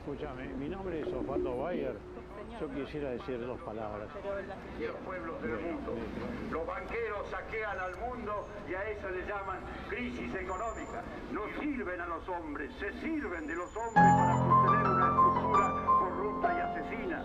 Escúchame, mi nombre es Osvaldo Bayer. Yo quisiera decir dos palabras. 10 pueblos del mundo. Los banqueros saquean al mundo y a eso le llaman crisis económica. No sirven a los hombres, se sirven de los hombres para sostener una estructura corrupta y asesina.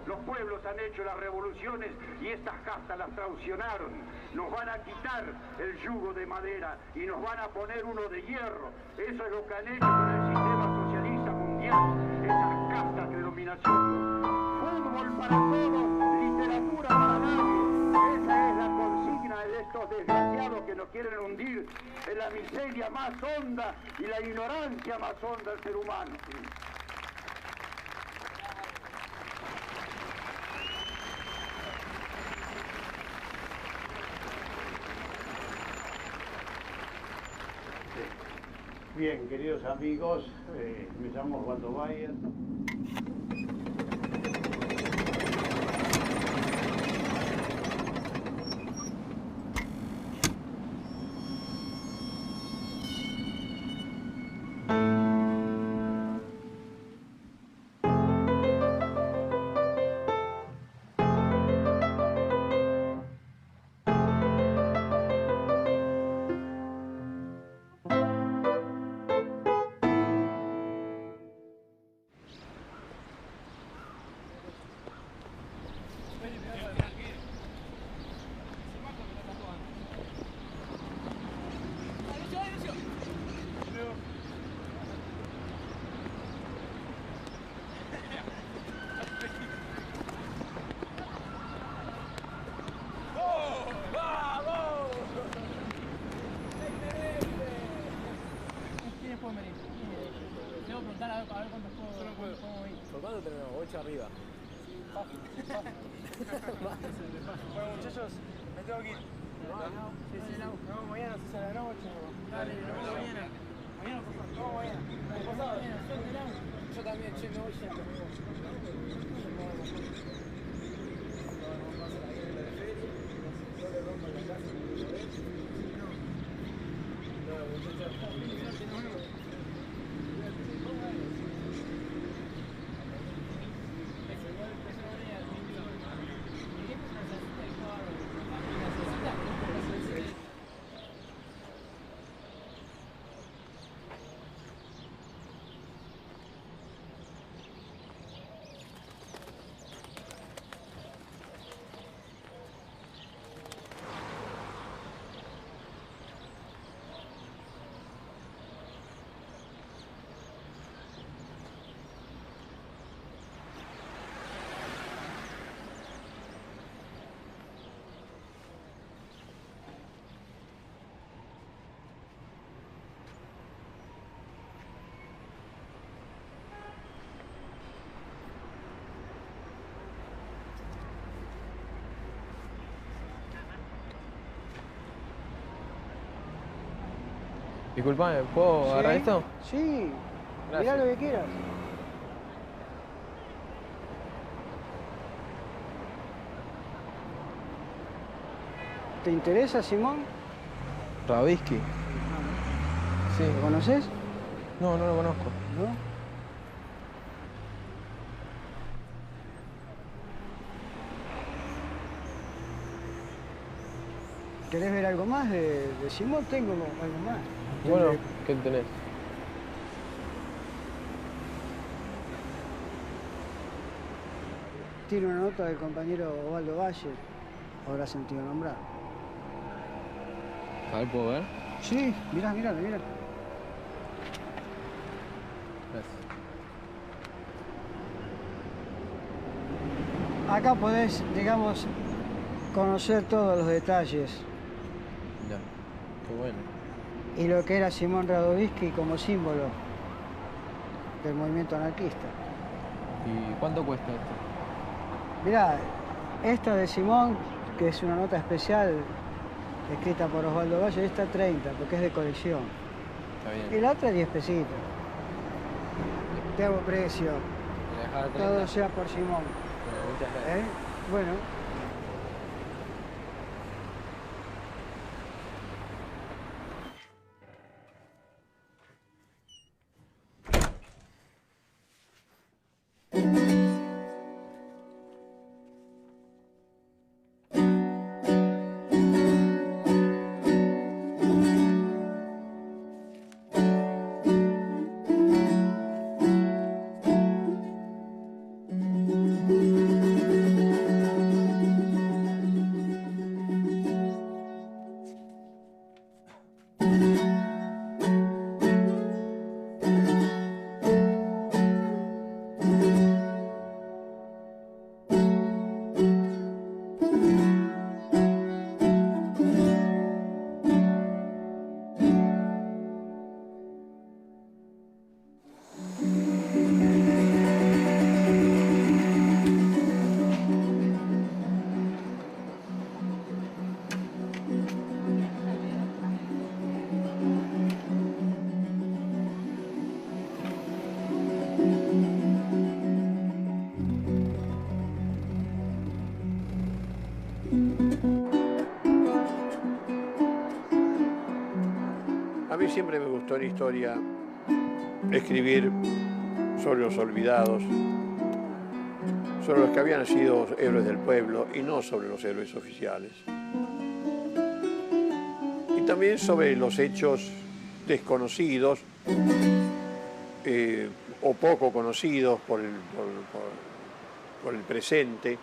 Los pueblos han hecho las revoluciones y estas castas las traicionaron. Nos van a quitar el yugo de madera y nos van a poner uno de hierro. Eso es lo que han hecho con el sistema socialista mundial. Esas castas de dominación. Fútbol para todos, literatura para nadie. Esa es la consigna de estos desgraciados que nos quieren hundir en la miseria más honda y la ignorancia más honda del ser humano. Bien, queridos amigos, me llamo Osvaldo Bayer. Arriba. Bueno, muchachos, me tengo que ir. Sí, sí, no, mañana se sale a la noche. Dale, no, mañana. Mañana, no, mañana. Yo también, che, me voy siempre. Disculpame, ¿puedo agarrar esto? Sí, Gracias. mirá lo que quieras. ¿Te interesa, Simón? Radovisky. Sí. ¿Lo conoces? No, no lo conozco. ¿No? ¿Querés ver algo más de Simón? Tengo algo más. Bueno, ¿qué tenés? Tiene una nota del compañero Osvaldo Valle. Habrá sentido nombrar. A ver, ¿puedo ver? Sí, mirá. Gracias. Acá podés, digamos, conocer todos los detalles Ya, qué bueno. y lo que era Simón Radovisky como símbolo del movimiento anarquista. ¿Y cuánto cuesta esto? Mirá, esta de Simón, que es una nota especial escrita por Osvaldo Valle, esta 30, porque es de colección. Está Y bien. la otra 10 pesitos. Te hago precio. ¿Me la dejás a 30? Todo sea por Simón. Bueno, muchas gracias. Bueno. A mí siempre me gustó en historia escribir sobre los olvidados, sobre los que habían sido héroes del pueblo y no sobre los héroes oficiales. Y también sobre los hechos desconocidos o poco conocidos por el presente,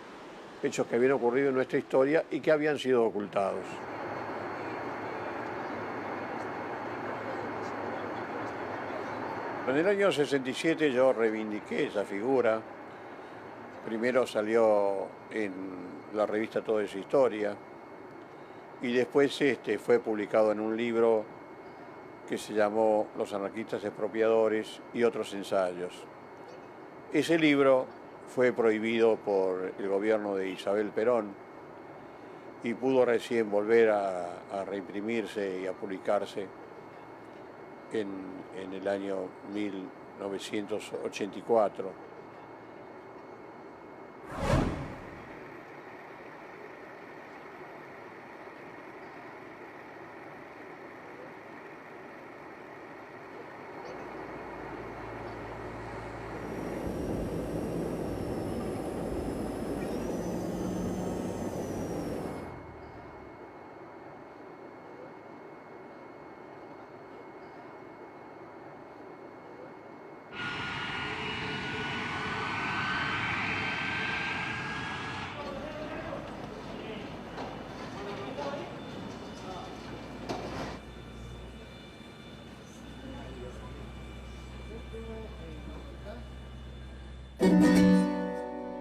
hechos que habían ocurrido en nuestra historia y que habían sido ocultados. En el año 67 yo reivindiqué esa figura. Primero salió en la revista Todo es Historia y después fue publicado en un libro que se llamó Los anarquistas expropiadores y otros ensayos. Ese libro fue prohibido por el gobierno de Isabel Perón y pudo recién volver a reimprimirse y a publicarse en el año 1984.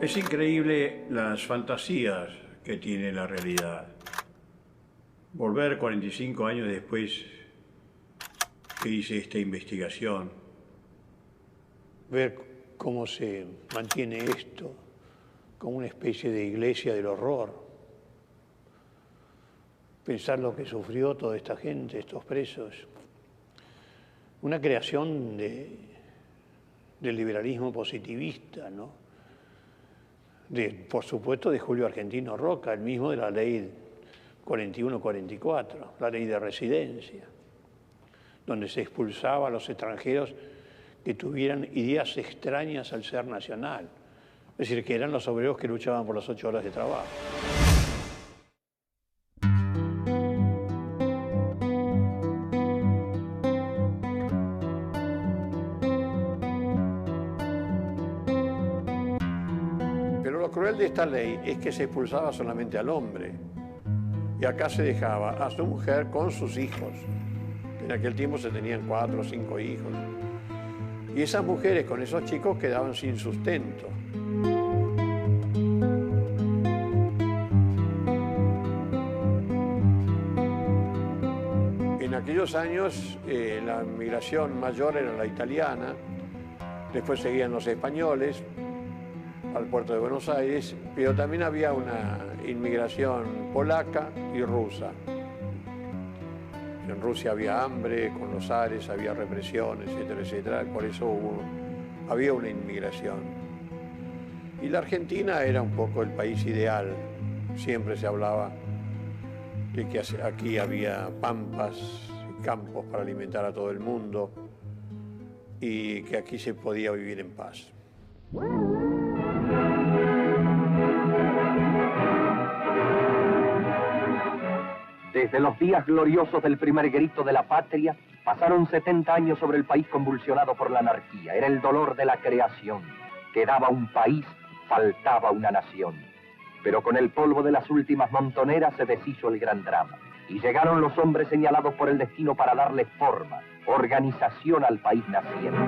Es increíble las fantasías que tiene la realidad. Volver 45 años después que hice esta investigación. Ver cómo se mantiene esto como una especie de iglesia del horror. Pensar lo que sufrió toda esta gente, estos presos. Una creación del liberalismo positivista, ¿no? Por supuesto, de Julio Argentino Roca, el mismo de la ley 41-44, la ley de residencia, donde se expulsaba a los extranjeros que tuvieran ideas extrañas al ser nacional. Es decir, que eran los obreros que luchaban por las 8 horas de trabajo. Pero lo cruel de esta ley es que se expulsaba solamente al hombre. Y acá se dejaba a su mujer con sus hijos. En aquel tiempo se tenían 4 o 5 hijos. Y esas mujeres con esos chicos quedaban sin sustento. En aquellos años la migración mayor era la italiana, después seguían los españoles al puerto de Buenos Aires, pero también había una inmigración polaca y rusa. En Rusia había hambre, con los zares había represión, etcétera, etcétera, por eso había una inmigración. Y la Argentina era un poco el país ideal. Siempre se hablaba de que aquí había pampas y campos para alimentar a todo el mundo y que aquí se podía vivir en paz. Desde los días gloriosos del primer grito de la patria, pasaron 70 años sobre el país convulsionado por la anarquía. Era el dolor de la creación. Quedaba un país, faltaba una nación. Pero con el polvo de las últimas montoneras se deshizo el gran drama. Y llegaron los hombres señalados por el destino para darle forma, organización al país naciente.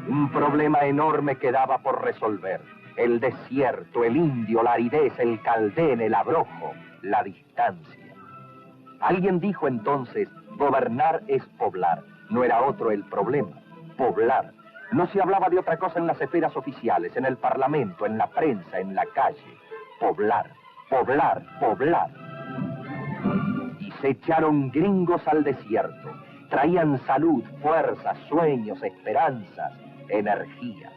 Un problema enorme quedaba por resolver. El desierto, el indio, la aridez, el caldén, el abrojo, la distancia. Alguien dijo entonces, gobernar es poblar. No era otro el problema, poblar. No se hablaba de otra cosa en las esferas oficiales, en el parlamento, en la prensa, en la calle. Poblar, poblar, poblar. Y se echaron gringos al desierto. Traían salud, fuerza, sueños, esperanzas, energías.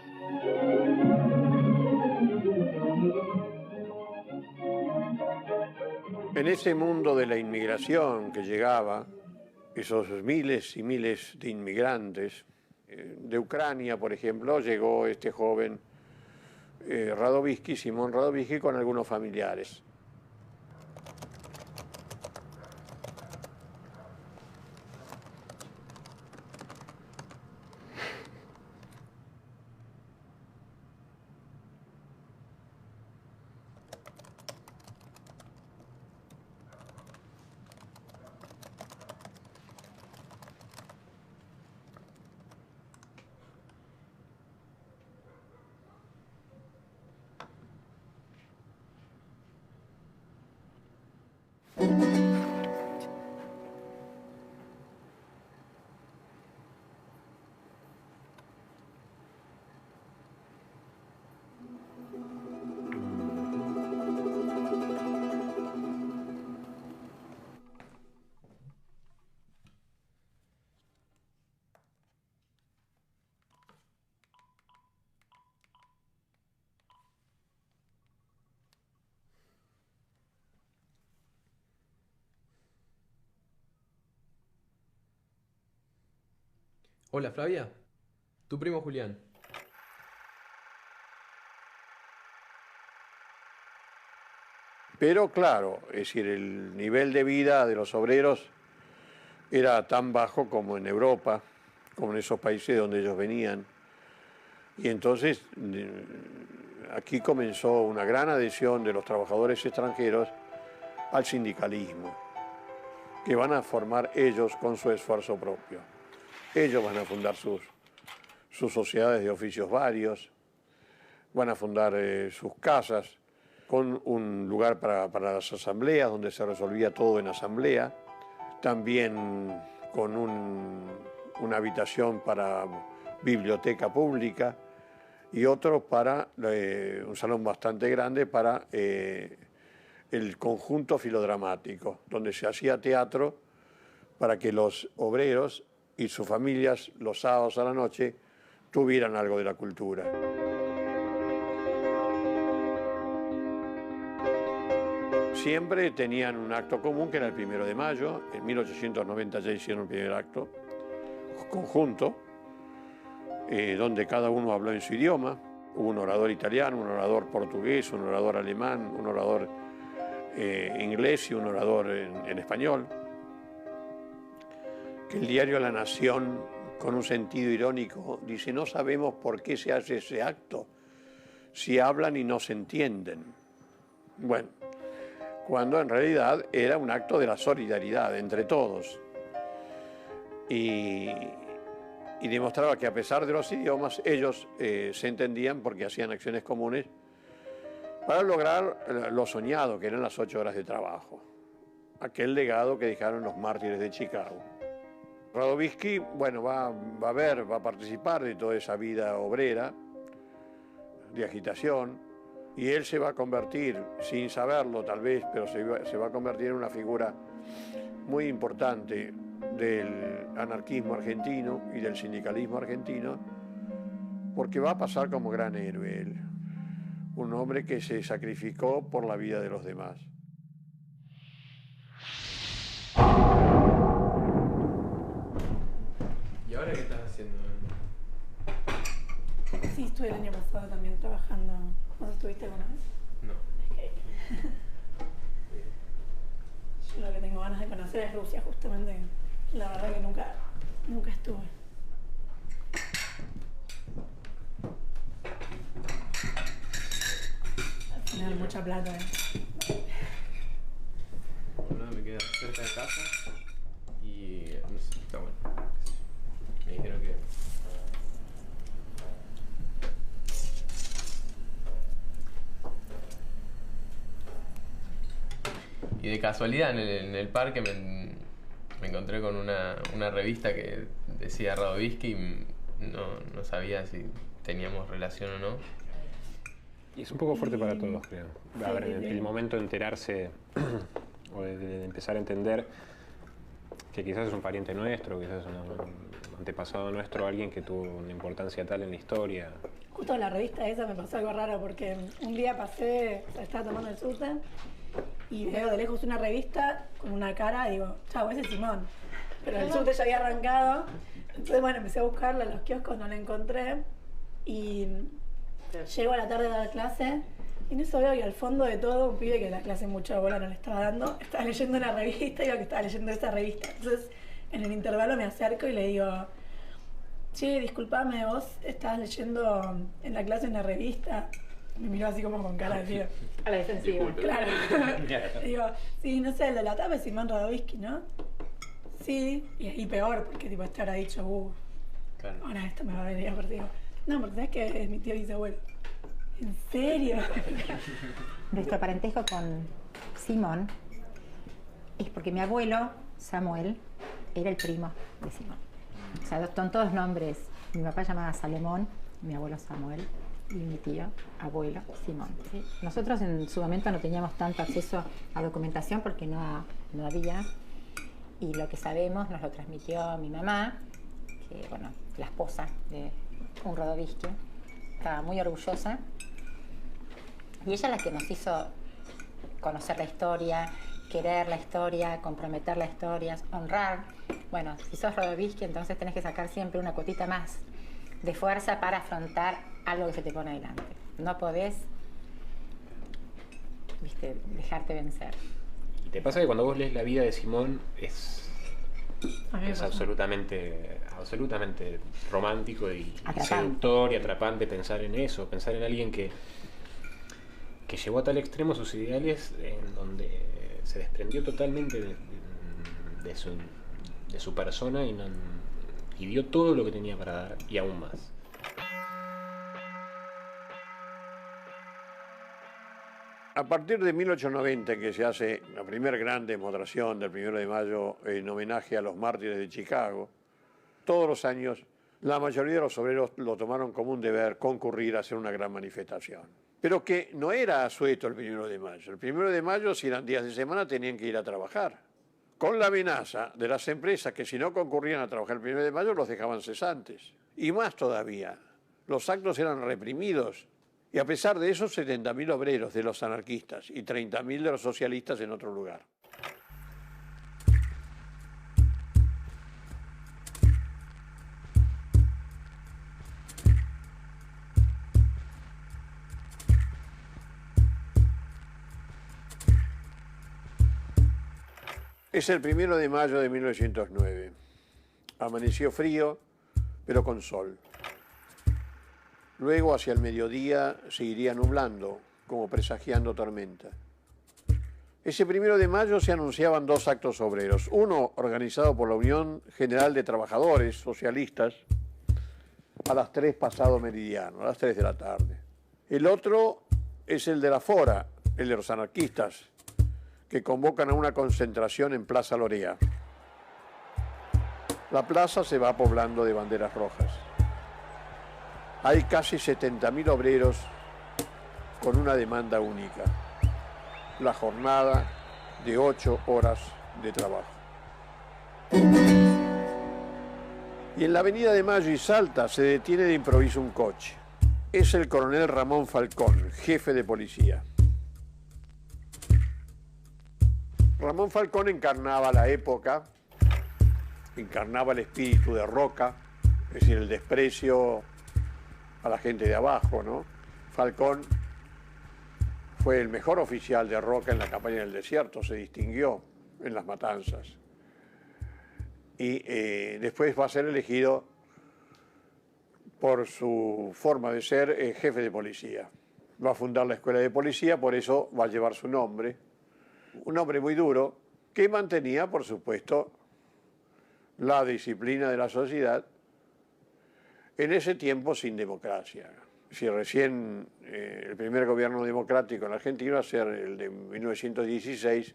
En ese mundo de la inmigración que llegaba, esos miles y miles de inmigrantes, de Ucrania, por ejemplo, llegó este joven Radovisky, Simón Radovisky, con algunos familiares. Hola, Flavia. Tu primo Julián. Pero claro, es decir, el nivel de vida de los obreros era tan bajo como en Europa, como en esos países de donde ellos venían. Y entonces aquí comenzó una gran adhesión de los trabajadores extranjeros al sindicalismo, que van a formar ellos con su esfuerzo propio. Ellos van a fundar sus sociedades de oficios varios, van a fundar sus casas, con un lugar para las asambleas, donde se resolvía todo en asamblea, también con una habitación para biblioteca pública y otro para un salón bastante grande para el conjunto filodramático, donde se hacía teatro para que los obreros y sus familias los sábados a la noche tuvieran algo de la cultura. Siempre tenían un acto común, que era el 1 de mayo. En 1890 ya hicieron el primer acto conjunto, donde cada uno habló en su idioma. Hubo un orador italiano, un orador portugués, un orador alemán, un orador inglés y un orador en español. Que el diario La Nación, con un sentido irónico, dice: no sabemos por qué se hace ese acto, si hablan y no se entienden. Bueno, cuando en realidad era un acto de la solidaridad entre todos. Y demostraba que a pesar de los idiomas, ellos se entendían porque hacían acciones comunes para lograr lo soñado, que eran las 8 horas de trabajo. Aquel legado que dejaron los mártires de Chicago. Radovísky, bueno, va a participar de toda esa vida obrera, de agitación, y él se va a convertir, sin saberlo tal vez, pero se va a convertir en una figura muy importante del anarquismo argentino y del sindicalismo argentino, porque va a pasar como gran héroe él, un hombre que se sacrificó por la vida de los demás. ¿Y ahora qué estás haciendo? Sí, estuve el año pasado también trabajando. ¿Vos estuviste alguna vez? No. Yo lo que tengo ganas de conocer es Rusia, justamente. La verdad que nunca estuve. Al final mucha plata, Uno me queda cerca de casa y no sé, está bueno. Me dijeron que... Y de casualidad en el parque me encontré con una revista que decía Radovísky y no sabía si teníamos relación o no. Y es un poco fuerte para todos, creo. A ver, el momento de enterarse o de empezar a entender que quizás es un pariente nuestro, quizás es un antepasado nuestro, alguien que tuvo una importancia tal en la historia. Justo en la revista esa me pasó algo raro porque un día estaba tomando el subte y veo de lejos una revista con una cara y digo, chau, ese es Simón. Pero el subte ya había arrancado. Entonces, bueno, empecé a buscarla en los kioscos, no la encontré. Y llego a la tarde a dar clase y en eso veo que al fondo de todo un pibe que la clase mucha bola no le estaba dando, estaba leyendo una revista y digo que estaba leyendo esa revista. Entonces, en el intervalo me acerco y le digo, che, disculpame, vos estabas leyendo en la clase una revista. Me miró así como con cara de tío. A la defensiva. Claro. Digo, sí, no sé, el de la tapa es Simón Radovísky, ¿no? Sí, y peor, porque tipo este habrá dicho, claro, ahora esto me va a venir a partir. No, porque sabes que es mi tío bisabuelo. ¿En serio? Nuestro parentesco con Simón es porque mi abuelo, Samuel, era el primo de Simón. O sea, son todos nombres. Mi papá llamaba Salomón, mi abuelo Samuel, y mi tío, abuelo, Simón. ¿Sí? Nosotros en su momento no teníamos tanto acceso a documentación porque no había. Y lo que sabemos nos lo transmitió mi mamá, que, bueno, la esposa de un Radovísky. Estaba muy orgullosa. Y ella es la que nos hizo conocer la historia, querer la historia, comprometer la historia, honrar. Bueno, si sos Rodovitsky, entonces tenés que sacar siempre una cuotita más de fuerza para afrontar algo que se te pone adelante. No podés, viste, dejarte vencer. ¿Y te pasa que cuando vos lees la vida de Simón es absolutamente romántico y seductor y atrapante pensar en eso, pensar en alguien que llevó a tal extremo sus ideales, en donde se desprendió totalmente de su persona y dio todo lo que tenía para dar y aún más? A partir de 1890, que se hace la primera gran demostración del 1 de mayo en homenaje a los mártires de Chicago, todos los años la mayoría de los obreros lo tomaron como un deber concurrir a hacer una gran manifestación. Pero que no era asueto el 1 de mayo. El 1 de mayo, si eran días de semana, tenían que ir a trabajar. Con la amenaza de las empresas que si no concurrían a trabajar el 1 de mayo los dejaban cesantes. Y más todavía, los actos eran reprimidos. Y a pesar de eso, 70.000 obreros de los anarquistas y 30.000 de los socialistas en otro lugar. Es el 1 de mayo de 1909. Amaneció frío, pero con sol. Luego, hacia el mediodía, se iría nublando, como presagiando tormenta. Ese 1 de mayo se anunciaban dos actos obreros. Uno, organizado por la Unión General de Trabajadores Socialistas, a las 3 pasado meridiano, a las 3 de la tarde. El otro es el de la Fora, el de los anarquistas, que convocan a una concentración en Plaza Lorea. La plaza se va poblando de banderas rojas. Hay casi 70.000 obreros con una demanda única: la jornada de 8 horas de trabajo. Y en la avenida de Mayo y Salta se detiene de improviso un coche. Es el coronel Ramón Falcón, jefe de policía. Ramón Falcón encarnaba la época, encarnaba el espíritu de Roca, es decir, el desprecio a la gente de abajo, ¿no? Falcón fue el mejor oficial de Roca en la campaña del desierto, se distinguió en las matanzas. Y después va a ser elegido por su forma de ser jefe de policía. Va a fundar la escuela de policía, por eso va a llevar su nombre. Un hombre muy duro que mantenía, por supuesto, la disciplina de la sociedad, en ese tiempo sin democracia. Si recién el primer gobierno democrático en la Argentina va a ser el de 1916,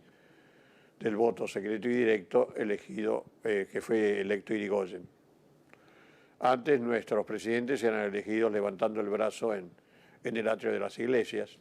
del voto secreto y directo elegido, que fue electo Irigoyen. Antes nuestros presidentes eran elegidos levantando el brazo en el atrio de las iglesias.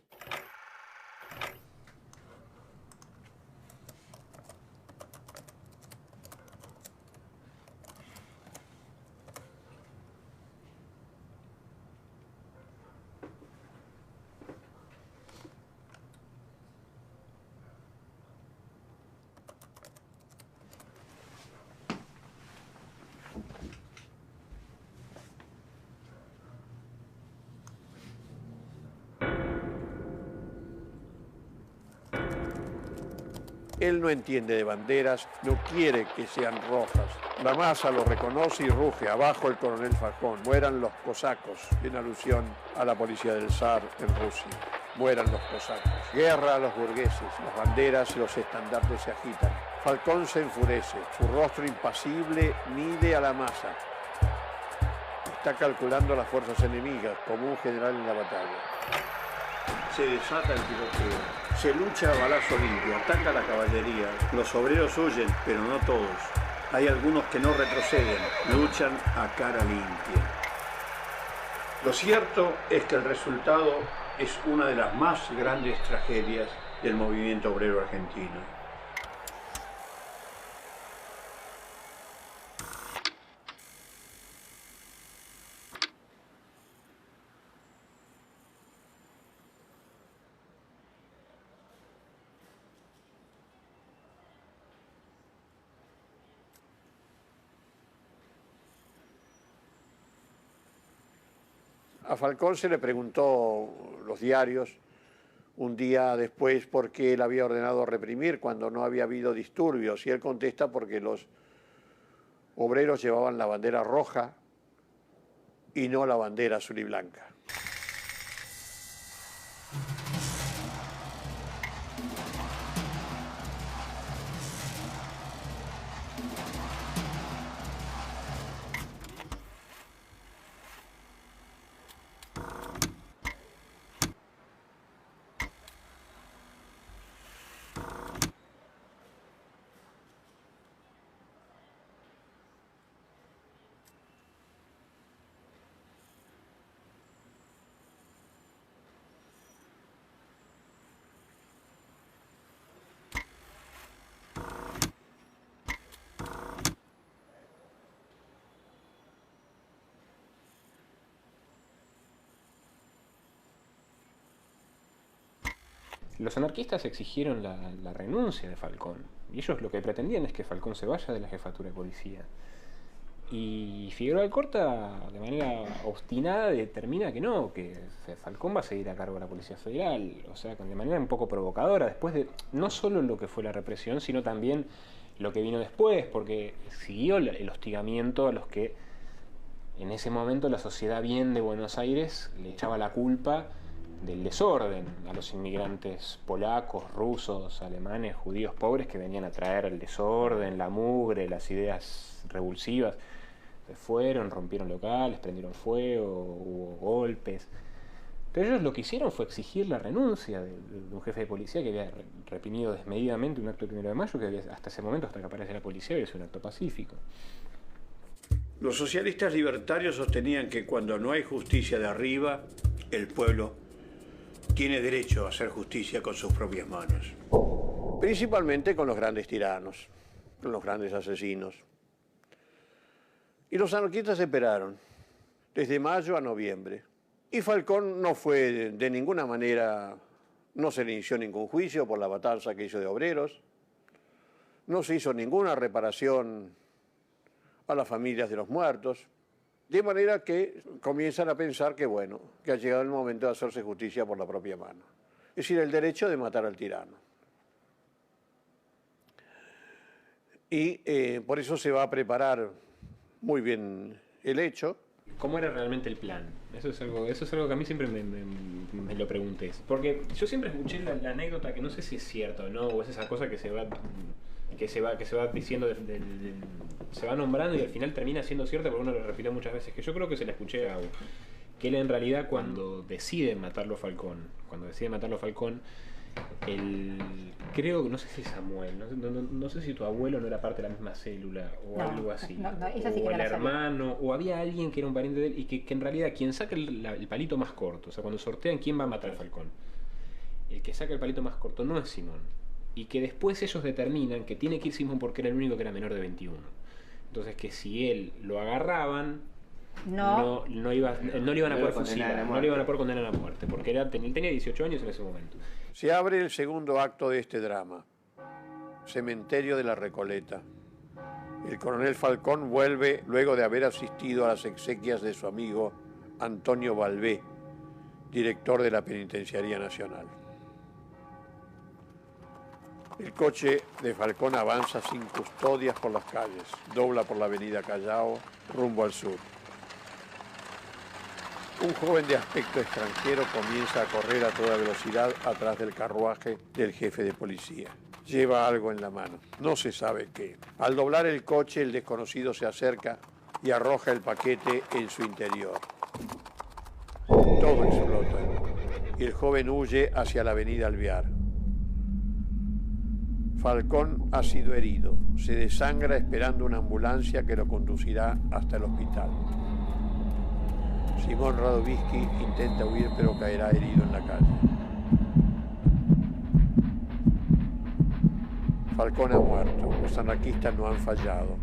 Él no entiende de banderas, no quiere que sean rojas. La masa lo reconoce y ruge: abajo el coronel Falcón, mueran los cosacos, en alusión a la policía del zar en Rusia. Mueran los cosacos. Guerra a los burgueses, las banderas y los estandartes se agitan. Falcón se enfurece, su rostro impasible mide a la masa. Está calculando las fuerzas enemigas, como un general en la batalla. Se desata el tiroteo. Se lucha a balazo limpio, ataca la caballería. Los obreros huyen, pero no todos. Hay algunos que no retroceden, luchan a cara limpia. Lo cierto es que el resultado es una de las más grandes tragedias del movimiento obrero argentino. A Falcón se le preguntó los diarios un día después por qué él había ordenado reprimir cuando no había habido disturbios, y él contesta porque los obreros llevaban la bandera roja y no la bandera azul y blanca. Los anarquistas exigieron la renuncia de Falcón, y ellos lo que pretendían es que Falcón se vaya de la jefatura de policía. Y Figueroa Alcorta, de manera obstinada, determina que no, que Falcón va a seguir a cargo de la Policía Federal, o sea, de manera un poco provocadora, después de no solo lo que fue la represión, sino también lo que vino después, porque siguió el hostigamiento a los que en ese momento la sociedad bien de Buenos Aires le echaba la culpa del desorden a los inmigrantes polacos, rusos, alemanes, judíos pobres que venían a traer el desorden, la mugre, las ideas revulsivas. Fueron, rompieron locales, prendieron fuego, hubo golpes. Pero ellos lo que hicieron fue exigir la renuncia de un jefe de policía que había reprimido desmedidamente un acto del 1 de mayo, que hasta ese momento, hasta que aparece la policía, había sido un acto pacífico. Los socialistas libertarios sostenían que cuando no hay justicia de arriba, el pueblo tiene derecho a hacer justicia con sus propias manos. Principalmente con los grandes tiranos, con los grandes asesinos. Y los anarquistas esperaron, desde mayo a noviembre. Y Falcón no fue de ninguna manera, no se le inició ningún juicio por la matanza que hizo de obreros, no se hizo ninguna reparación a las familias de los muertos, de manera que comienzan a pensar que, bueno, que ha llegado el momento de hacerse justicia por la propia mano. Es decir, el derecho de matar al tirano. Y por eso se va a preparar muy bien el hecho. ¿Cómo era realmente el plan? Eso es algo que a mí siempre me lo pregunté. Porque yo siempre escuché la anécdota, que no sé si es cierto o no, o es esa cosa que se va diciendo, se va nombrando y al final termina siendo cierta, porque uno lo repitió muchas veces, que yo creo que se la escuché a Gabo, que él en realidad cuando decide matarlo a Falcón, creo que, no sé si Samuel, no sé si tu abuelo no era parte de la misma célula o algo así, esa sí o que el no la sabía. hermano, o había alguien que era un pariente de él, y que en realidad quien saca el palito más corto, o sea, cuando sortean quién va a matar a Falcón, el que saca el palito más corto no es Simón, y que después ellos determinan que tiene que ir Simón porque era el único que era menor de 21. Entonces que si él lo agarraban, no le iban a poder fusilar, no le iban a poder condenar a muerte, porque él tenía 18 años en ese momento. Se abre el segundo acto de este drama, Cementerio de la Recoleta. El coronel Falcón vuelve luego de haber asistido a las exequias de su amigo Antonio Balbé, director de la Penitenciaría Nacional. El coche de Falcón avanza sin custodias por las calles, dobla por la avenida Callao, rumbo al sur. Un joven de aspecto extranjero comienza a correr a toda velocidad atrás del carruaje del jefe de policía. Lleva algo en la mano, no se sabe qué. Al doblar el coche, el desconocido se acerca y arroja el paquete en su interior. Todo explota y el joven huye hacia la avenida Alvear. Falcón ha sido herido, se desangra esperando una ambulancia que lo conducirá hasta el hospital. Simón Radovisky intenta huir pero caerá herido en la calle. Falcón ha muerto, los anarquistas no han fallado.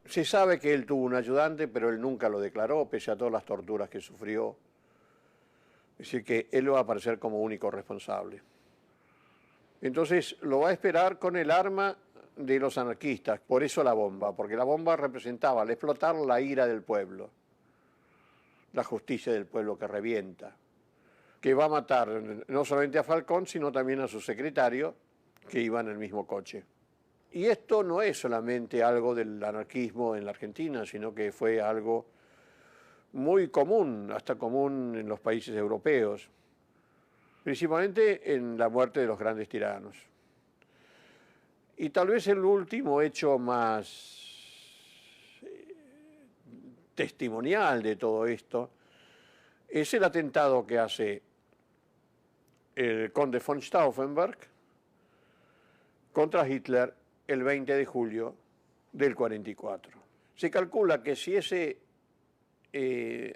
Se sabe que él tuvo un ayudante, pero él nunca lo declaró, pese a todas las torturas que sufrió. Es decir, que él va a aparecer como único responsable. Entonces lo va a esperar con el arma de los anarquistas, por eso la bomba, porque la bomba representaba al explotar la ira del pueblo, la justicia del pueblo que revienta, que va a matar no solamente a Falcón, sino también a su secretario, que iba en el mismo coche. Y esto no es solamente algo del anarquismo en la Argentina, sino que fue algo muy común, hasta común en los países europeos, principalmente en la muerte de los grandes tiranos. Y tal vez el último hecho más testimonial de todo esto es el atentado que hace el conde von Stauffenberg contra Hitler el 20 de julio del 44. Se calcula que si ese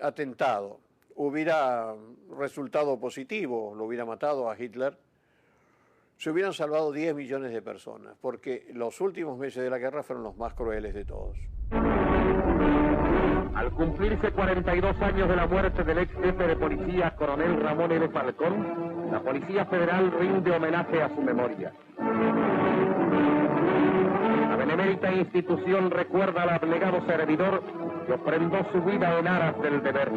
atentado hubiera resultado positivo, lo hubiera matado a Hitler, se hubieran salvado 10 millones de personas, porque los últimos meses de la guerra fueron los más crueles de todos. Al cumplirse 42 años de la muerte del ex jefe de policía, coronel Ramón L. Falcón, la Policía Federal rinde homenaje a su memoria. La benemérita institución recuerda al abnegado servidor que ofrendó su vida en aras del deber.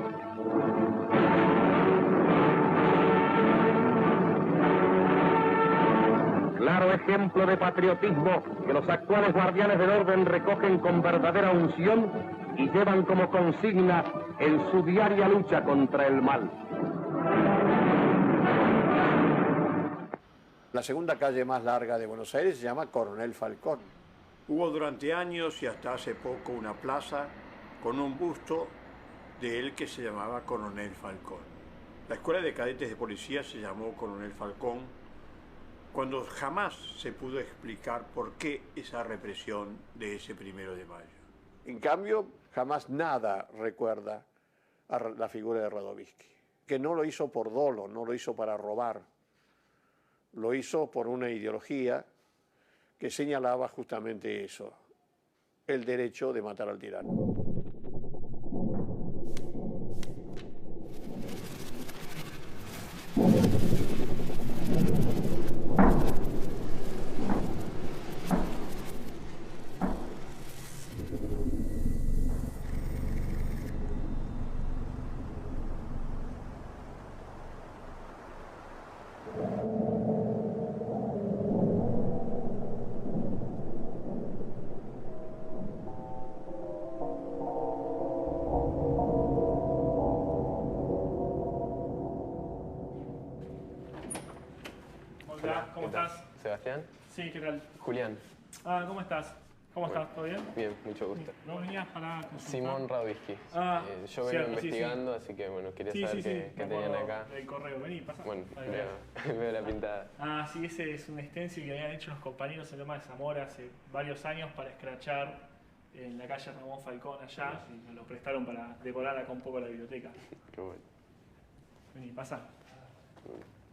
Claro ejemplo de patriotismo que los actuales guardianes del orden recogen con verdadera unción y llevan como consigna en su diaria lucha contra el mal. La segunda calle más larga de Buenos Aires se llama Coronel Falcón. Hubo durante años y hasta hace poco una plaza con un busto de él que se llamaba Coronel Falcón. La escuela de cadetes de policía se llamó Coronel Falcón cuando jamás se pudo explicar por qué esa represión de ese 1 de mayo. En cambio, jamás nada recuerda a la figura de Radovisky, que no lo hizo por dolo, no lo hizo para robar, lo hizo por una ideología que señalaba justamente eso, el derecho de matar al tirano. Hola, ¿cómo estás? ¿Sebastián? Sí, ¿qué tal? Julián. Ah, ¿cómo estás? ¿Cómo estás? ¿Todo bien? Bien, mucho gusto. ¿No venías para consultar? Simón Radovisky. Ah, yo vengo cierto, investigando, así que bueno, quería saber qué tenían acá. El correo, vení, pasa. Bueno, veo la pintada. Ah, sí, ese es un stencil que habían hecho los compañeros en Loma de Zamora hace varios años para escrachar en la calle Ramón Falcón allá, y me lo prestaron para decorar acá un poco la biblioteca. Qué bueno. Vení, pasa.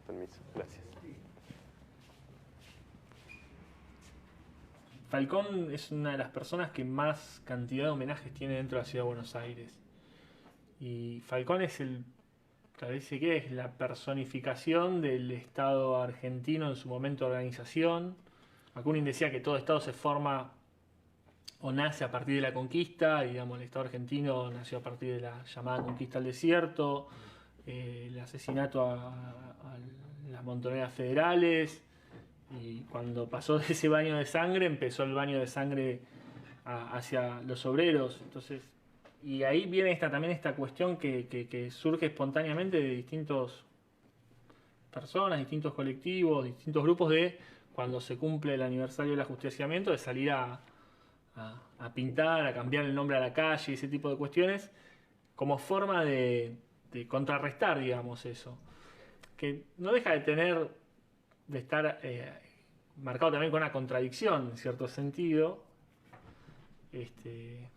Permiso, gracias. Falcón es una de las personas que más cantidad de homenajes tiene dentro de la ciudad de Buenos Aires. Y Falcón es dice que es la personificación del Estado argentino en su momento de organización. Bakunin decía que todo Estado se forma o nace a partir de la conquista, digamos, el Estado argentino nació a partir de la llamada conquista al desierto, el asesinato a las montoneras federales, y cuando pasó de ese baño de sangre, empezó el baño de sangre hacia los obreros. Entonces, y ahí viene también esta cuestión que surge espontáneamente de distintas personas, distintos colectivos, distintos grupos, de cuando se cumple el aniversario del ajusticiamiento, de salir a pintar, a cambiar el nombre a la calle, ese tipo de cuestiones, como forma de contrarrestar, digamos, eso. Que no deja de estar marcado también con una contradicción, en cierto sentido, que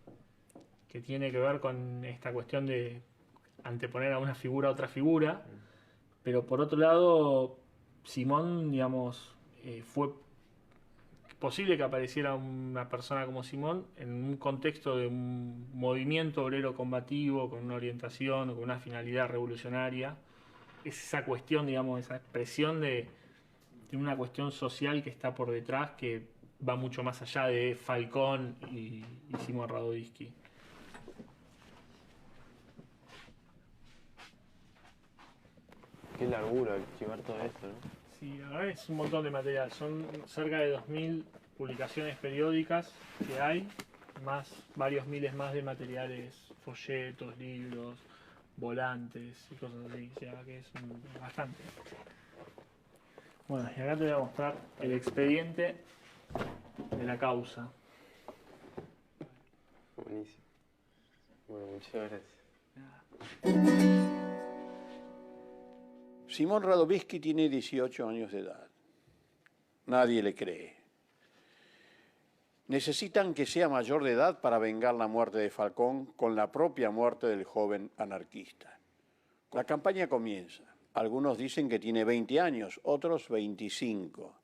tiene que ver con esta cuestión de anteponer a una figura a otra figura, pero por otro lado, Simón, digamos, fue posible que apareciera una persona como Simón en un contexto de un movimiento obrero combativo, con una orientación o con una finalidad revolucionaria. Es esa cuestión, digamos, esa expresión de una cuestión social que está por detrás, que va mucho más allá de Falcón y Simón Radovisky. Qué largura archivar todo esto, ¿no? Sí, la verdad es un montón de material. Son cerca de 2000 publicaciones periódicas que hay, más varios miles más de materiales, folletos, libros, volantes y cosas así. O sea que es bastante. Bueno, y acá te voy a mostrar el expediente de la causa. Buenísimo. Bueno, muchas gracias. Simón Radovisky tiene 18 años de edad. Nadie le cree. Necesitan que sea mayor de edad para vengar la muerte de Falcón con la propia muerte del joven anarquista. La campaña comienza. Algunos dicen que tiene 20 años, otros 25.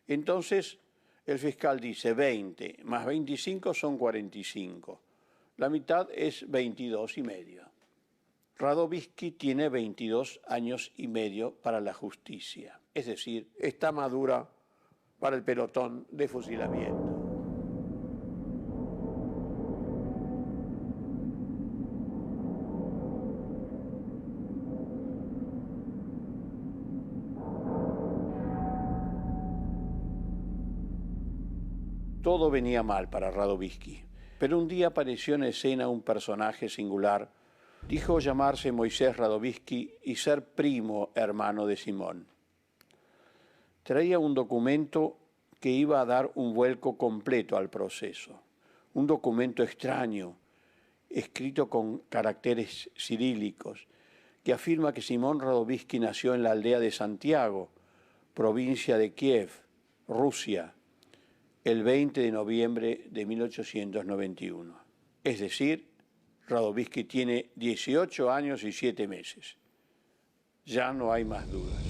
Entonces, el fiscal dice 20 más 25 son 45. La mitad es 22 y medio. Radovisky tiene 22 años y medio para la justicia, es decir, está madura para el pelotón de fusilamiento. Todo venía mal para Radovisky, pero un día apareció en escena un personaje singular. Dijo llamarse Moisés Radovisky y ser primo hermano de Simón. Traía un documento que iba a dar un vuelco completo al proceso. Un documento extraño, escrito con caracteres cirílicos, que afirma que Simón Radovisky nació en la aldea de Santiago, provincia de Kiev, Rusia, el 20 de noviembre de 1891. Es decir, Radovisky tiene 18 años y 7 meses. Ya no hay más dudas.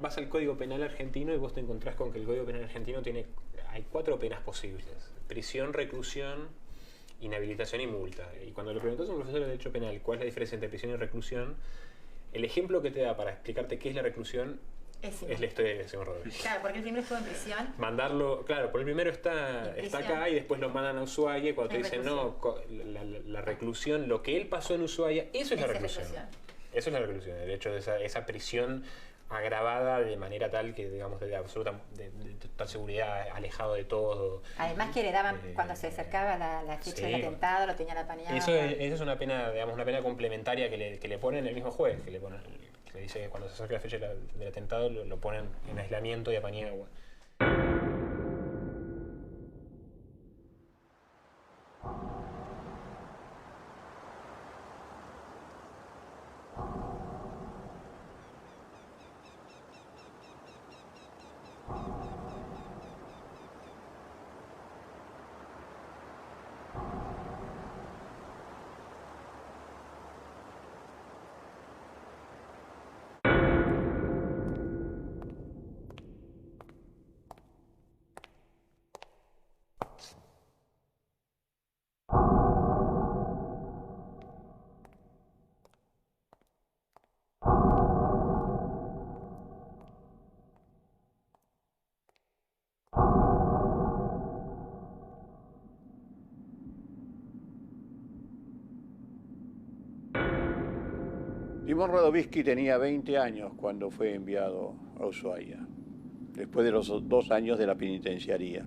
Vas al Código Penal argentino y vos te encontrás con que el Código Penal argentino hay 4 penas posibles: prisión, reclusión, inhabilitación y multa. Y cuando le preguntás a un profesor de Derecho Penal cuál es la diferencia entre prisión y reclusión, el ejemplo que te da para explicarte qué es la reclusión es la historia de Simón Radovisky. Claro, porque el primero estuvo en prisión. Mandarlo, claro, por el primero está acá y después lo mandan a Ushuaia, y cuando te dicen no, la reclusión, lo que él pasó en Ushuaia, eso es la reclusión. Eso es la reclusión, el hecho de esa prisión agravada de manera tal que, digamos, de total seguridad, alejado de todo. Además que le daban, cuando se acercaba la fecha del atentado, lo tenían apañado. Eso es una pena, digamos, una pena complementaria que le ponen el mismo juez, que le dice que cuando se acerca la fecha del atentado lo ponen en aislamiento y apañado. Simón Radovísky tenía 20 años cuando fue enviado a Ushuaia, después de los 2 años de la penitenciaría.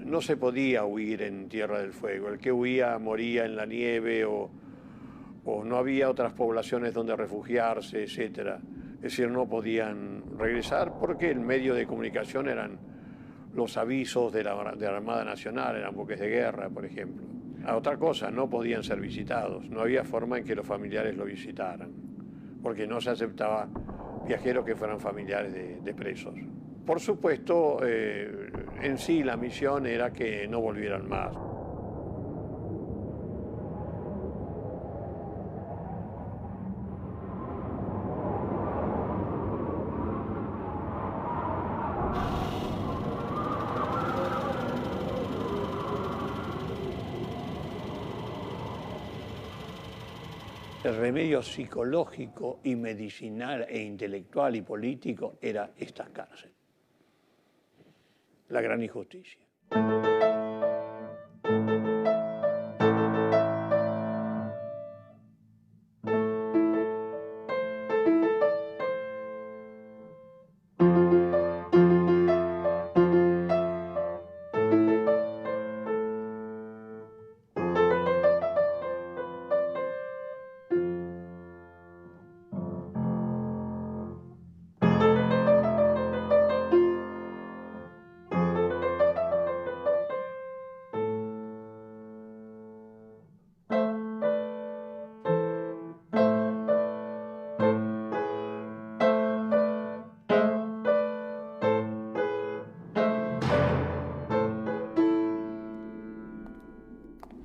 No se podía huir en Tierra del Fuego. El que huía moría en la nieve o no había otras poblaciones donde refugiarse, etc. Es decir, no podían regresar porque el medio de comunicación eran los avisos de la Armada Nacional, eran buques de guerra, por ejemplo. A otra cosa, no podían ser visitados. No había forma en que los familiares lo visitaran, porque no se aceptaba viajeros que fueran familiares de presos. Por supuesto, en sí la misión era que no volvieran más. El remedio psicológico y medicinal e intelectual y político era esta cárcel. La gran injusticia.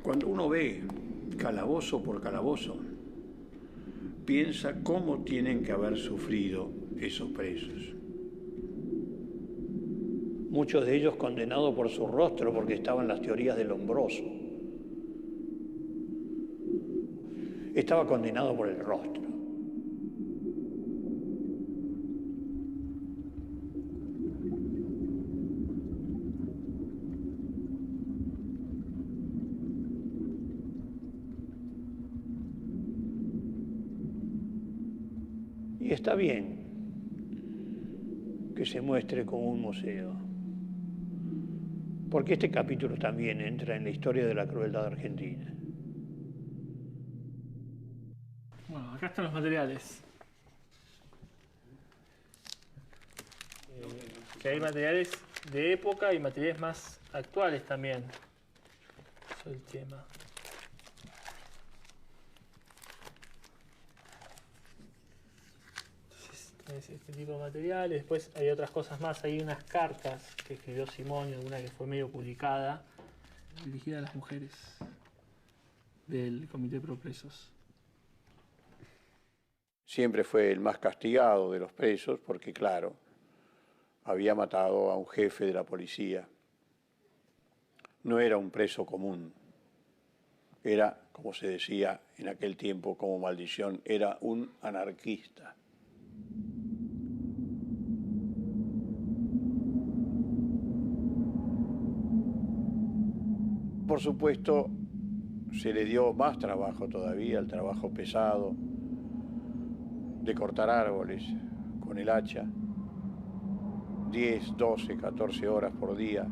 Cuando uno ve calabozo por calabozo, piensa cómo tienen que haber sufrido esos presos. Muchos de ellos condenados por su rostro porque estaban las teorías del hombroso. Estaba condenado por el rostro. Y está bien que se muestre como un museo, porque este capítulo también entra en la historia de la crueldad argentina. Bueno, acá están los materiales. Que hay materiales de época y materiales más actuales también. Eso es el tema. Este tipo de materiales. Después hay otras cosas más. Hay unas cartas que escribió Simón, una que fue medio publicada, dirigida a las mujeres del Comité Pro Presos. Siempre fue el más castigado de los presos porque, claro, había matado a un jefe de la policía. No era un preso común. Era, como se decía en aquel tiempo como maldición, era un anarquista. Por supuesto, se le dio más trabajo todavía, el trabajo pesado de cortar árboles con el hacha, 10, 12, 14 horas por día,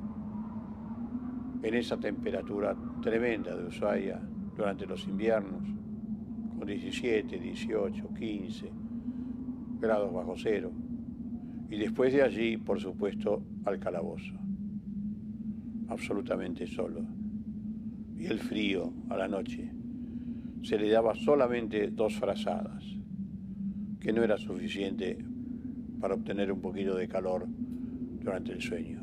en esa temperatura tremenda de Ushuaia durante los inviernos, con 17, 18, 15 grados bajo cero. Y después de allí, por supuesto, al calabozo, absolutamente solo. Y el frío a la noche. Se le daba solamente 2 frazadas, que no era suficiente para obtener un poquito de calor durante el sueño.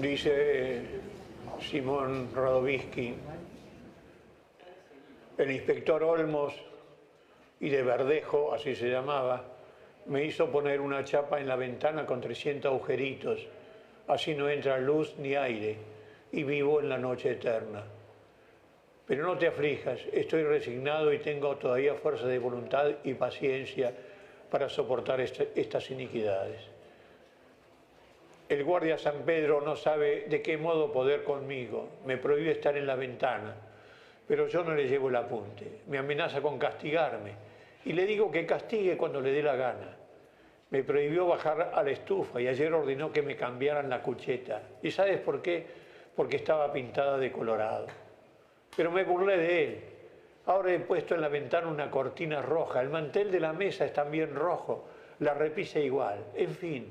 Dice Simón Radovísky, el inspector Olmos y de Verdejo, así se llamaba, me hizo poner una chapa en la ventana con 300 agujeritos así no entra luz ni aire y vivo en la noche eterna. Pero no te aflijas, estoy resignado y tengo todavía fuerza de voluntad y paciencia para soportar estas iniquidades. El guardia San Pedro no sabe de qué modo poder conmigo, me prohíbe estar en la ventana, pero yo no le llevo el apunte, me amenaza con castigarme y le digo que castigue cuando le dé la gana. Me prohibió bajar a la estufa y ayer ordenó que me cambiaran la cucheta. ¿Y sabes por qué? Porque estaba pintada de colorado. Pero me burlé de él. Ahora he puesto en la ventana una cortina roja, el mantel de la mesa es también rojo, la repisa igual. En fin,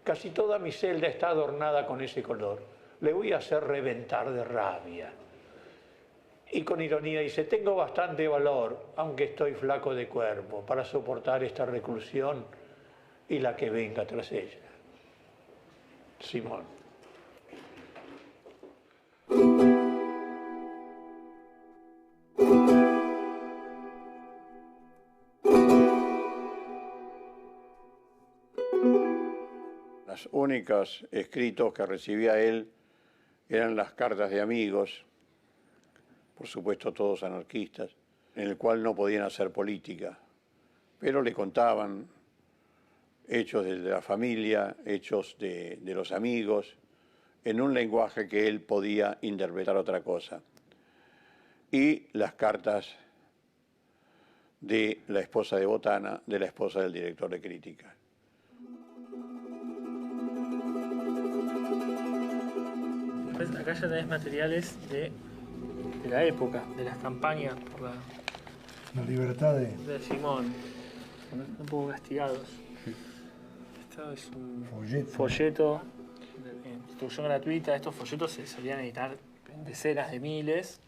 casi toda mi celda está adornada con ese color. Le voy a hacer reventar de rabia. Y con ironía dice, tengo bastante valor, aunque estoy flaco de cuerpo, para soportar esta reclusión y la que venga tras ella. Simón. Los únicos escritos que recibía él eran las cartas de amigos, por supuesto todos anarquistas, en el cual no podían hacer política, pero le contaban hechos de la familia, hechos de los amigos, en un lenguaje que él podía interpretar otra cosa. Y las cartas de la esposa de Botana, de la esposa del director de Crítica. Acá ya tenés materiales de la época, de las campañas por la libertad de Simón, un poco castigados. Esto es un folleto de instrucción gratuita. Estos folletos se solían editar en decenas de miles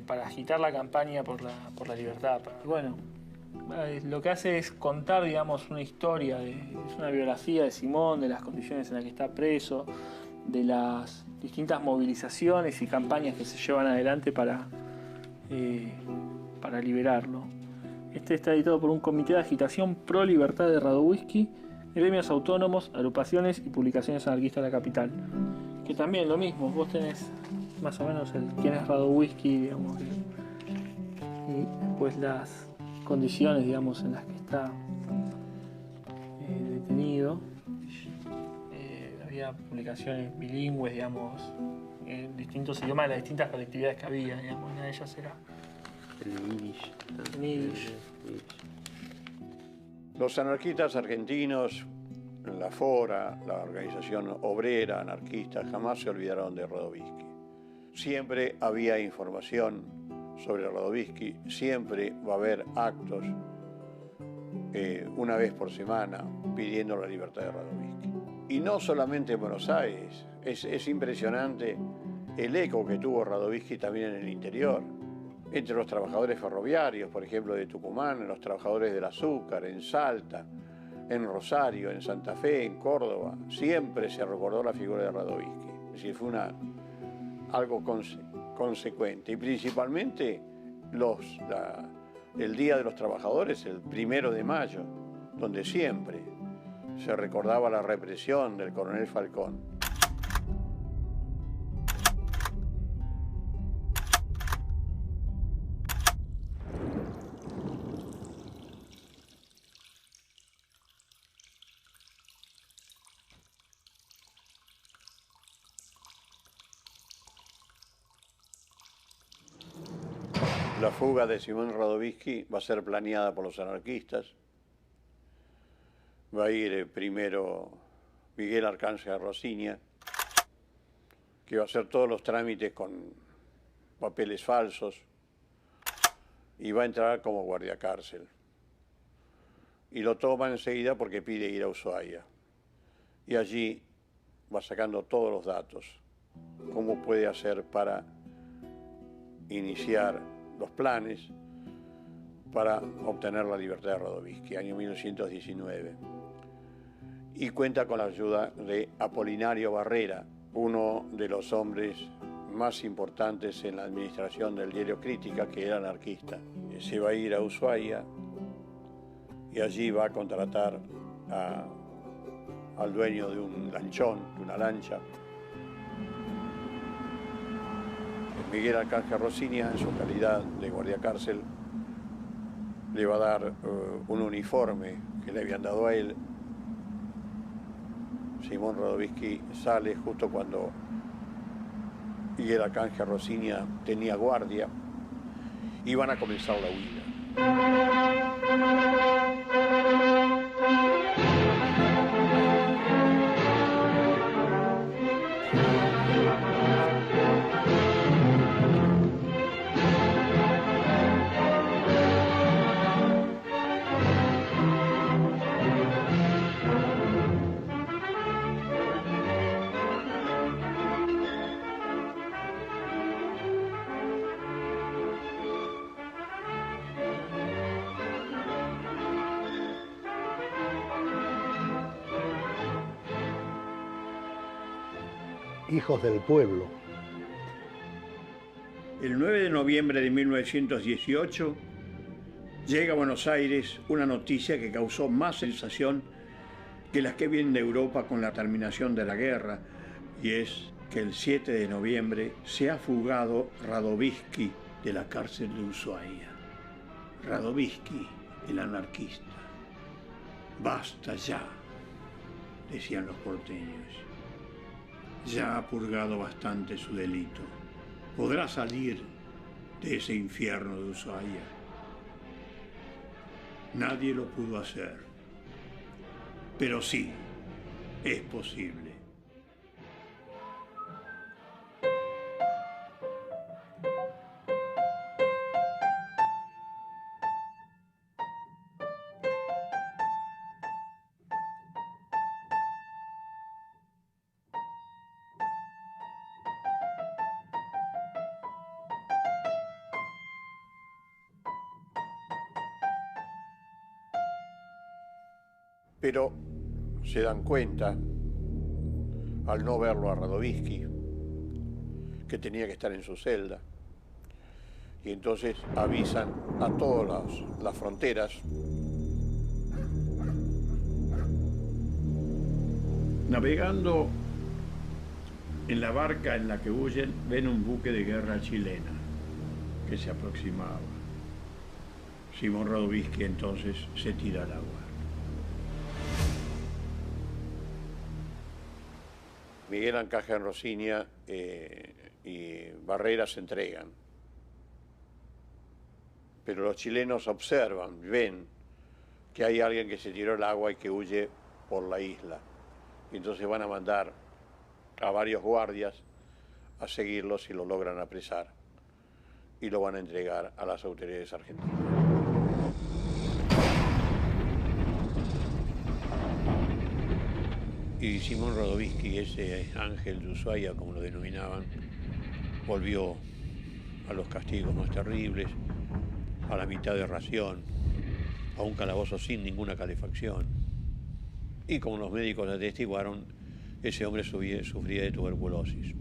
para agitar la campaña por la libertad. Bueno, lo que hace es contar, digamos, una historia, es una biografía de Simón, de las condiciones en las que está preso, de las distintas movilizaciones y campañas que se llevan adelante para liberarlo. Este está editado por un comité de agitación pro libertad de Radowisky, gremios autónomos, agrupaciones y publicaciones anarquistas de la capital. Que también lo mismo, vos tenés más o menos quién es Radowisky, digamos, y después las condiciones, digamos, en las que está detenido. Había publicaciones bilingües, digamos, en distintos idiomas de las distintas colectividades que había, digamos, una de ellas era el Yiddish. Los anarquistas argentinos, la FORA, la organización obrera anarquista, jamás se olvidaron de Radowisky. Siempre había información sobre Radowisky, siempre va a haber actos una vez por semana pidiendo la libertad de Radowisky. Y no solamente en Buenos Aires, es impresionante el eco que tuvo Radowisky también en el interior. Entre los trabajadores ferroviarios, por ejemplo, de Tucumán, los trabajadores del azúcar, en Salta, en Rosario, en Santa Fe, en Córdoba, siempre se recordó la figura de Radowisky. Es decir, fue algo consecuente. Y principalmente el Día de los Trabajadores, el 1 de mayo, donde siempre se recordaba la represión del coronel Falcón. La fuga de Simón Radowisky va a ser planeada por los anarquistas. Va a ir primero Miguel Arcángel Rosiña, que va a hacer todos los trámites con papeles falsos y va a entrar como guardiacárcel. Y lo toma enseguida porque pide ir a Ushuaia. Y allí va sacando todos los datos, cómo puede hacer para iniciar los planes para obtener la libertad de Radowisky, año 1919. Y cuenta con la ayuda de Apolinario Barrera, uno de los hombres más importantes en la administración del diario Crítica, que era anarquista. Se va a ir a Ushuaia y allí va a contratar a al dueño de un lanchón, de una lancha. Miguel Arcángel Rosinia, en su calidad de guardia cárcel, le va a dar un uniforme que le habían dado a él. Simón Radovisky sale justo cuando Miguel Arcángel Rosinia tenía guardia y van a comenzar la huida. Hijos del pueblo. El 9 de noviembre de 1918 llega a Buenos Aires una noticia que causó más sensación que las que vienen de Europa con la terminación de la guerra, y es que el 7 de noviembre se ha fugado Radovisky de la cárcel de Ushuaia. Radovisky, el anarquista. Basta ya, decían los porteños. Ya ha purgado bastante su delito. Podrá salir de ese infierno de Ushuaia. Nadie lo pudo hacer. Pero sí, es posible. Pero se dan cuenta, al no verlo a Radovisky, que tenía que estar en su celda. Y entonces avisan a todas las fronteras. Navegando en la barca en la que huyen, ven un buque de guerra chilena que se aproximaba. Simón Radovisky entonces se tira al agua. Miguel Arcángel Rosinia y Barrera se entregan. Pero los chilenos observan, ven que hay alguien que se tiró al agua y que huye por la isla. Y entonces van a mandar a varios guardias a seguirlos y lo logran apresar. Y lo van a entregar a las autoridades argentinas. Y Simón Radovisky, ese ángel de Ushuaia, como lo denominaban, volvió a los castigos más terribles, a la mitad de ración, a un calabozo sin ninguna calefacción. Y como los médicos atestiguaron, ese hombre sufría de tuberculosis.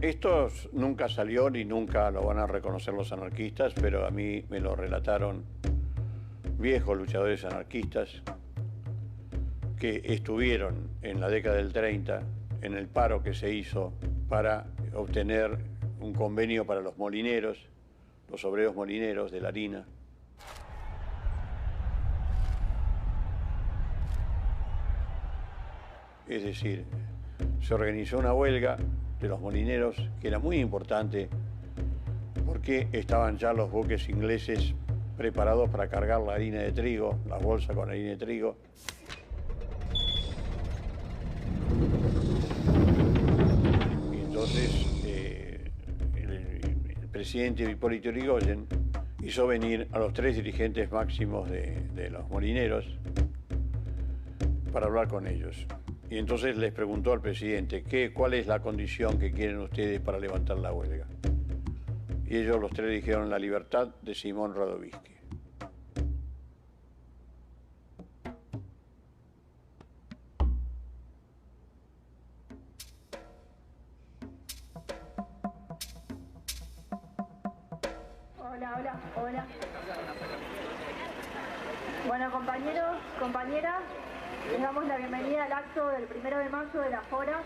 Esto nunca salió ni nunca lo van a reconocer los anarquistas, pero a mí me lo relataron viejos luchadores anarquistas que estuvieron en la década del 30 en el paro que se hizo para obtener un convenio para los molineros, los obreros molineros de la harina. Es decir, se organizó una huelga de los molineros que era muy importante porque estaban ya los buques ingleses preparados para cargar la harina de trigo, las bolsas con harina de trigo. Y entonces el presidente Hipólito Yrigoyen hizo venir a los 3 dirigentes máximos de los molineros para hablar con ellos. Y entonces les preguntó al presidente, ¿cuál es la condición que quieren ustedes para levantar la huelga? Y ellos los 3 dijeron la libertad de Simón Radovisky. Hola. Bueno, compañeros, compañeras, les damos la bienvenida al acto del 1 de mayo de la Fora,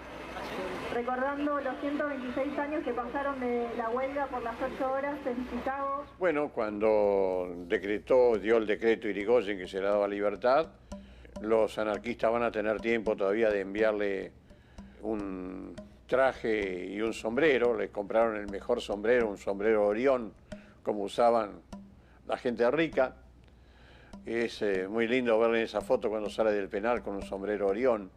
recordando los 126 años que pasaron de la huelga por las 8 horas en Chicago. Bueno, cuando dio el decreto Irigoyen que se le daba libertad, los anarquistas van a tener tiempo todavía de enviarle un traje y un sombrero. Les compraron el mejor sombrero, un sombrero Orión, como usaban la gente rica. Es muy lindo verle en esa foto cuando sale del penal con un sombrero Orión.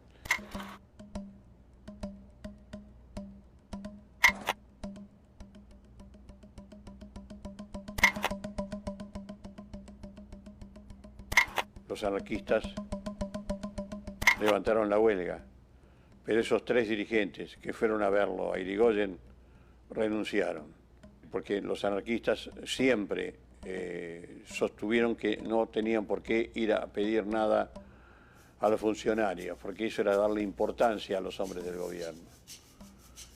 Los anarquistas levantaron la huelga, pero esos 3 dirigentes que fueron a verlo a Irigoyen renunciaron, porque los anarquistas siempre sostuvieron que no tenían por qué ir a pedir nada a los funcionarios, porque eso era darle importancia a los hombres del gobierno.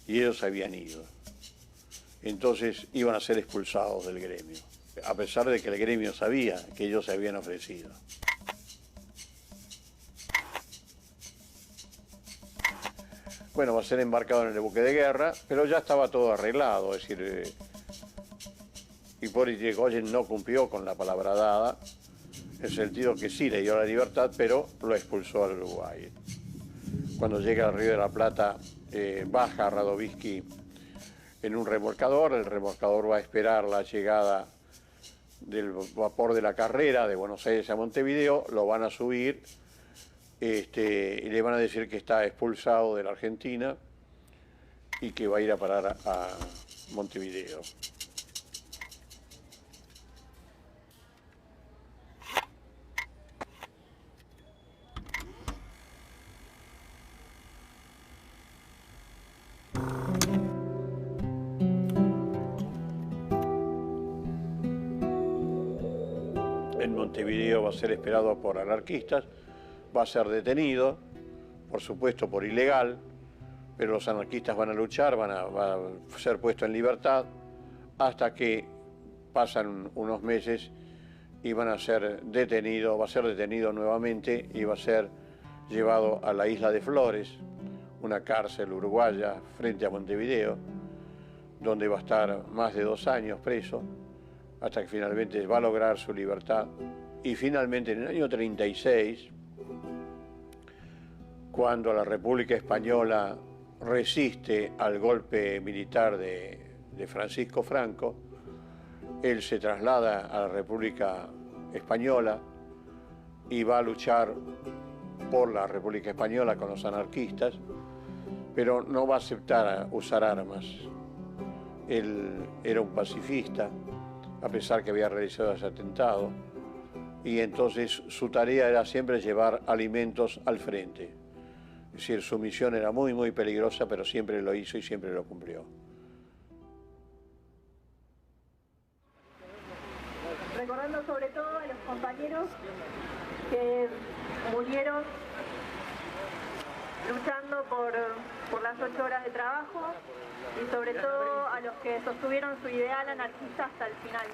Y ellos habían ido. Entonces iban a ser expulsados del gremio, a pesar de que el gremio sabía que ellos se habían ofrecido. Bueno, va a ser embarcado en el buque de guerra, pero ya estaba todo arreglado, es decir, Hipólito Yrigoyen no cumplió con la palabra dada, en el sentido que sí le dio la libertad, pero lo expulsó al Uruguay. Cuando llega al Río de la Plata, baja Radovisky en un remolcador, el remolcador va a esperar la llegada del vapor de la Carrera de Buenos Aires a Montevideo, lo van a subir y le van a decir que está expulsado de la Argentina y que va a ir a parar a Montevideo. En Montevideo va a ser esperado por anarquistas, va a ser detenido, por supuesto por ilegal, pero los anarquistas van a luchar, va a ser puesto en libertad, hasta que pasan unos meses y va a ser detenido nuevamente y va a ser llevado a la isla de Flores, una cárcel uruguaya frente a Montevideo, donde va a estar más de 2 años preso, hasta que finalmente va a lograr su libertad. Y finalmente en el año 36, cuando la República Española resiste al golpe militar de Francisco Franco, él se traslada a la República Española y va a luchar por la República Española con los anarquistas, pero no va a aceptar usar armas. Él era un pacifista, a pesar que había realizado ese atentado, y entonces su tarea era siempre llevar alimentos al frente. Es decir, su misión era muy, muy peligrosa, pero siempre lo hizo y siempre lo cumplió. Recordando sobre todo a los compañeros que murieron luchando recordando por las 8 horas de trabajo y sobre todo a los que sostuvieron su ideal anarquista hasta el final.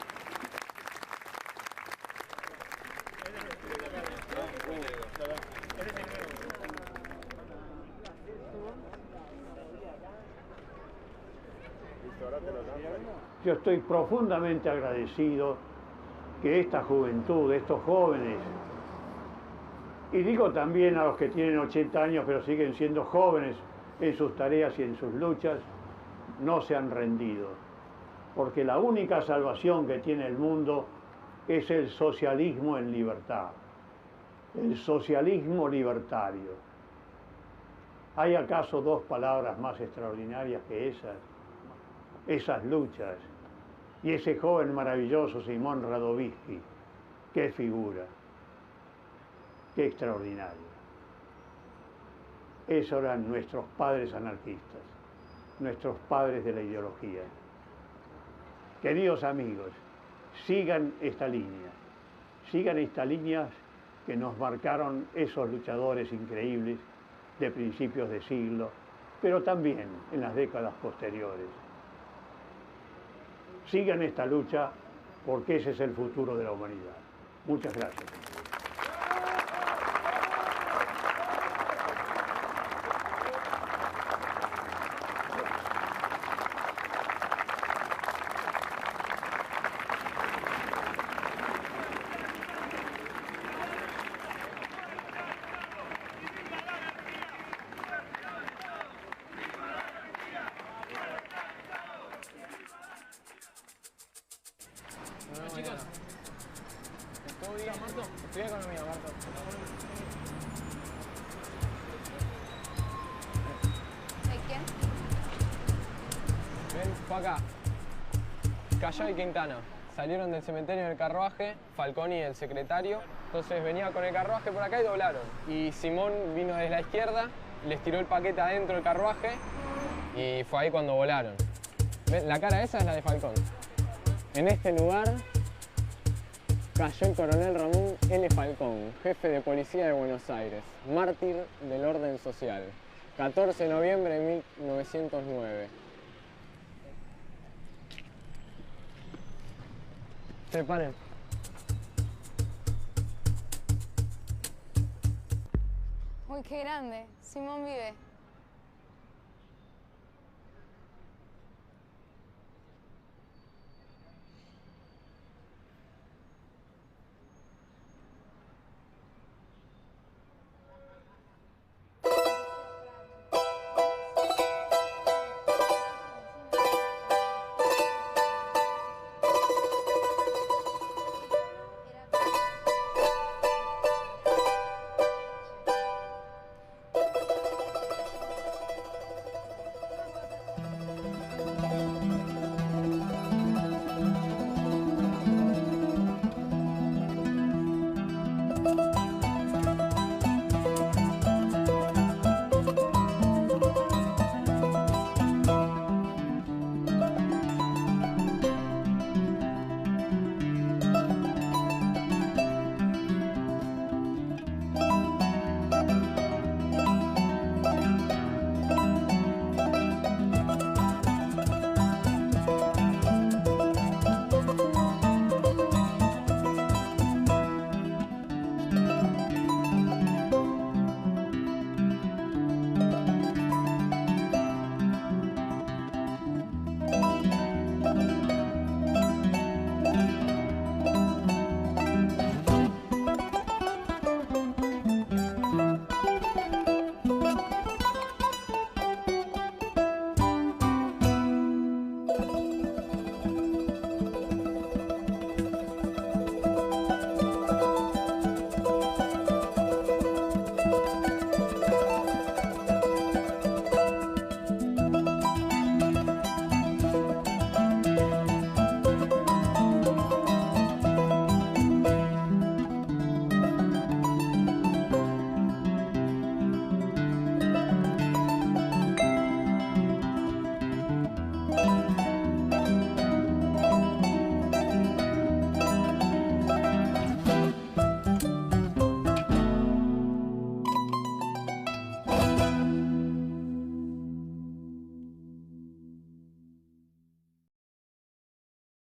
Yo estoy profundamente agradecido que esta juventud, estos jóvenes, y digo también a los que tienen 80 años pero siguen siendo jóvenes en sus tareas y en sus luchas, no se han rendido. Porque la única salvación que tiene el mundo es el socialismo en libertad, el socialismo libertario. ¿Hay acaso dos palabras más extraordinarias que esas luchas? Y ese joven maravilloso Simón Radovísky, qué figura, qué extraordinario. Esos eran nuestros padres anarquistas, nuestros padres de la ideología. Queridos amigos, sigan esta línea que nos marcaron esos luchadores increíbles de principios de siglo, pero también en las décadas posteriores. Sigan esta lucha porque ese es el futuro de la humanidad. Muchas gracias. Bueno, chicos, estudié economía, Marto. ¿De quién? Ven, fue acá. Callao y Quintana. Salieron del cementerio del carruaje, Falcón y el secretario. Entonces venía con el carruaje por acá y doblaron. Y Simón vino desde la izquierda, les tiró el paquete adentro del carruaje y fue ahí cuando volaron. ¿Ven? La cara esa es la de Falcón. En este lugar cayó el coronel Ramón L. Falcón, jefe de policía de Buenos Aires, mártir del orden social, 14 de noviembre de 1909. Paren. Uy, qué grande. Simón vive.